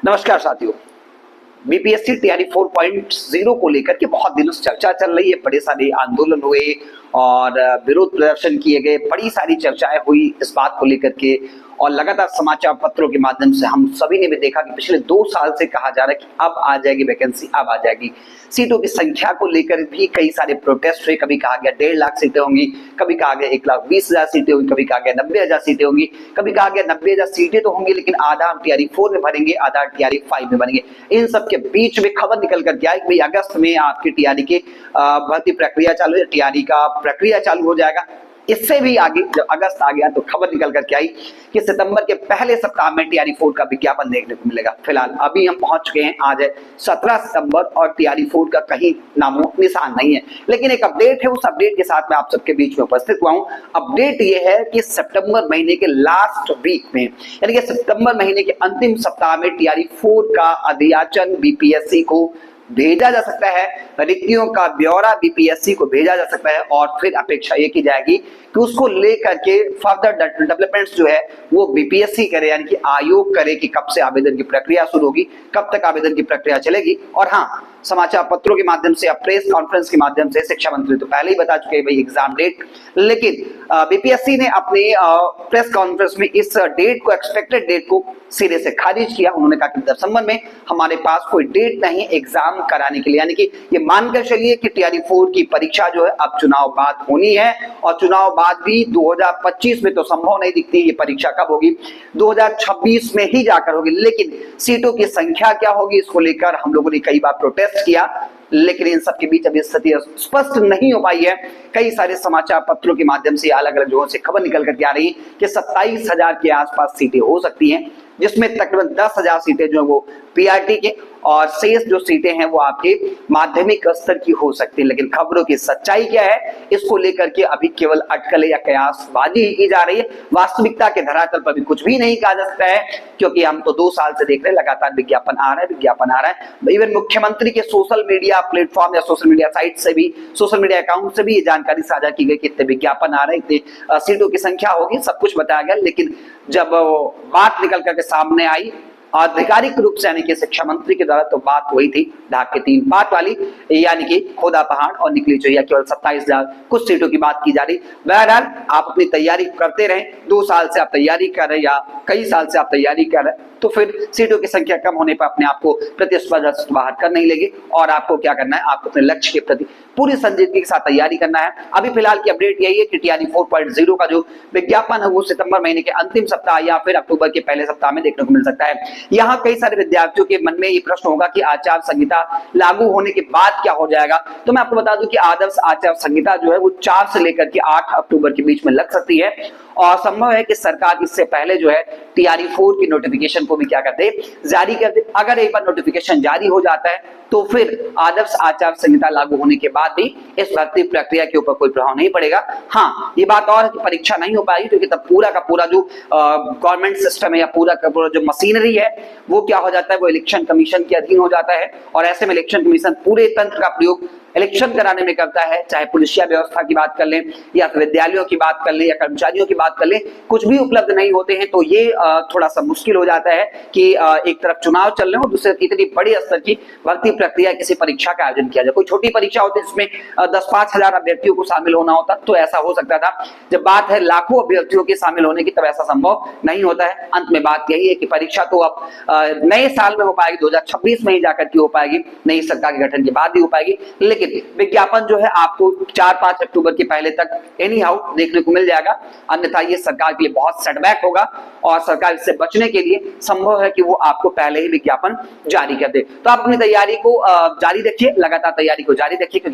नमस्कार साथियों। बीपीएससी तैयारी 4.0 को लेकर के बहुत दिनों से चर्चा चल रही है। बड़े सारे आंदोलन हुए और विरोध प्रदर्शन किए गए, बड़ी सारी चर्चाएं हुई इस बात को लेकर के, और लगातार समाचार पत्रों के माध्यम से हम सभी ने भी देखा कि पिछले 2 साल से कहा जा रहा है कि अब आ जाएगी वैकेंसी, अब आ जाएगी। सीटों की संख्या को लेकर भी कई सारे प्रोटेस्ट हुए। कभी कहा गया 1.5 लाख सीटें होंगी, कभी कहा गया 1,20,000 सीटें होंगी, कभी कहा गया 90,000 सीटें होंगी, कभी कहा गया 90,000 सीटें तो होंगी लेकिन आधा हम टीआरई 4 में भरेंगे, आधा टीआरई 5 में भरेंगे। इन सब के बीच में खबर निकल कर गया कि भाई अगस्त में आपकी टीआरई की भर्ती प्रक्रिया चालू है, टीआरई का प्रक्रिया चालू हो जाएगा। इससे भी आगे जब अगस्त आ गया तो खबर निकल करके आई कि सितंबर के पहले सप्ताह में टीआरई 4 का विज्ञापन देखने को मिलेगा। फिलहाल अभी हम पहुंच चुके हैं, आज है 17 सितंबर और टीआरई 4 का कहीं नामो निशान नहीं है। लेकिन एक अपडेट है, उस अपडेट के साथ मैं आप सबके बीच में उपस्थित हुआ हूं। अपडेट ये है कि सितंबर महीने के लास्ट वीक में, यानी कि सितंबर महीने के अंतिम सप्ताह में टीआरई 4 का अधियाचन बीपीएससी को भेजा जा सकता है, रिक्तियों का ब्यौरा बीपीएससी को भेजा जा सकता है और फिर अपेक्षा ये की जाएगी कि उसको लेकर के फर्दर डेवलपमेंट्स जो है वो बीपीएससी करे, यानी कि आयोग करे कि कब से आवेदन की प्रक्रिया शुरू होगी, कब तक आवेदन की प्रक्रिया चलेगी। और हाँ, समाचार पत्रों के माध्यम से या प्रेस कॉन्फ्रेंस के माध्यम से शिक्षा मंत्री तो पहले ही बता चुके हैं भाई एग्जाम डेट, लेकिन बीपीएससी ने अपने प्रेस कॉन्फ्रेंस में इस डेट को, एक्सपेक्टेड डेट को सिरे से खारिज किया। उन्होंने कहा कि दिसंबर में हमारे पास कोई डेट नहीं एग्जाम कराने के लिए, यानी कि ये मानकर चलिए कि टीआरई 4 की परीक्षा जो है अब चुनाव बाद होनी है, और चुनाव बाद भी 2025 में तो संभव नहीं दिखती ये परीक्षा कब होगी, 2026 में ही जाकर होगी। लेकिन सीटों की संख्या क्या होगी इसको लेकर हम लोगों ने कई बार प्रोटेस्ट किया, लेकिन इन सब के बीच अभी स्थिति स्पष्ट नहीं हो पाई है। कई सारे समाचार पत्रों के माध्यम से अलग अलग जगहों से खबर निकल करके आ रही है कि 27,000 के आसपास सीटें हो सकती हैं, जिसमें तकरीबन 10,000 सीटें जो है वो पीआरटी के और शेष जो सीटें हैं वो आपके माध्यमिक स्तर की हो सकती है। लेकिन खबरों की सच्चाई क्या है इसको लेकर के अभी केवल अटकलें या कयासबाजी ही की जा रही है। वास्तविकता के धरातल पर भी कुछ भी नहीं कहा जा सकता है, क्योंकि हम तो 2 साल से देख रहे हैं लगातार विज्ञापन आ रहा है, विज्ञापन आ रहा है। इवन मुख्यमंत्री के सोशल मीडिया प्लेटफॉर्म या सोशल मीडिया साइट से भी, सोशल मीडिया अकाउंट से भी ये जानकारी साझा की गई कि इतने विज्ञापन आ रहे हैं, इतने सीटों की संख्या होगी, सब कुछ बताया गया। लेकिन जब बात निकल करके सामने आई आधिकारिक रूप से, यानी कि शिक्षा मंत्री के द्वारा, तो बात हुई थी ढाक के 3 पात वाली, यानी कि खोदा पहाड़ और निकली चोइया, केवल 27,000 कुछ सीटों की बात की जा रही। बहरहाल आप अपनी तैयारी करते रहें, 2 साल से आप तैयारी कर रहे हैं या कई साल से आप तैयारी कर रहे हैं, तो फिर सीटों की संख्या कम होने पर अपने आप को प्रतिस्पर्धा से बाहर कर नहीं लेंगे। और आपको क्या करना है, आपको अपने लक्ष्य के प्रति पूरी संजीदगी के साथ तैयारी करना है। अभी फिलहाल की अपडेट यही है कि टीआरई 4.0 का जो विज्ञापन है वो सितंबर महीने के अंतिम सप्ताह या फिर अक्टूबर के पहले सप्ताह में देखने को मिल सकता है। यहाँ कई सारे विद्यार्थियों के मन में ये प्रश्न होगा कि आचार संहिता लागू होने के बाद क्या हो जाएगा। तो मैं आपको बता दूं कि आदर्श आचार संहिता जो है वो 4 से लेकर के 8 अक्टूबर के बीच में लग सकती है, और संभव है कि सरकार इससे पहले जो है टीआरई 4 की नोटिफिकेशन को भी क्या कर दे, जारी कर दे। अगर एक बार नोटिफिकेशन जारी हो जाता है तो फिर आदर्श आचार संहिता लागू होने के बाद भी इस भर्ती प्रक्रिया के ऊपर कोई प्रभाव नहीं पड़ेगा। हाँ, ये बात और है कि परीक्षा नहीं हो पाएगी, क्योंकि तब पूरा का पूरा जो गवर्नमेंट सिस्टम है या पूरा का पूरा जो मशीनरी है वो क्या हो जाता है, वो इलेक्शन कमीशन के अधीन हो जाता है। और ऐसे में इलेक्शन कमीशन पूरे तंत्र का प्रयोग इलेक्शन कराने में करता है, चाहे पुलिसिया व्यवस्था की बात कर लें या विद्यालयों की बात कर लें या कर्मचारियों की बात कर लें, कुछ भी उपलब्ध नहीं होते हैं। तो ये थोड़ा सा मुश्किल हो जाता है कि एक तरफ चुनाव चल रहे हो, दूसरे इतनी बड़ी स्तर की भर्ती प्रक्रिया किसी परीक्षा का आयोजन किया जाए। कोई छोटी परीक्षा होती है जिसमें 10-5 हजार अभ्यर्थियों को शामिल होना होता तो ऐसा हो सकता था। जब बात है लाखों अभ्यर्थियों के शामिल होने की तब ऐसा संभव नहीं होता है। अंत में बात यही है कि परीक्षा तो अब नए साल में हो पाएगी, 2026 में ही जाकर के हो पाएगी, नई सरकार के गठन के बाद ही हो पाएगी। लेकिन विज्ञापन जो है आपको 4-5 अक्टूबर के पहले तक एनी हाउ देखने को मिल जाएगा, अन्यथा ये सरकार के लिए बहुत सेटबैक होगा और सरकार इससे बचने के लिए संभव है कि वो आपको पहले ही विज्ञापन जारी कर दे। तो आप अपनी तैयारी को जारी रखिए, लगातार तैयारी को जारी रखिए, क्योंकि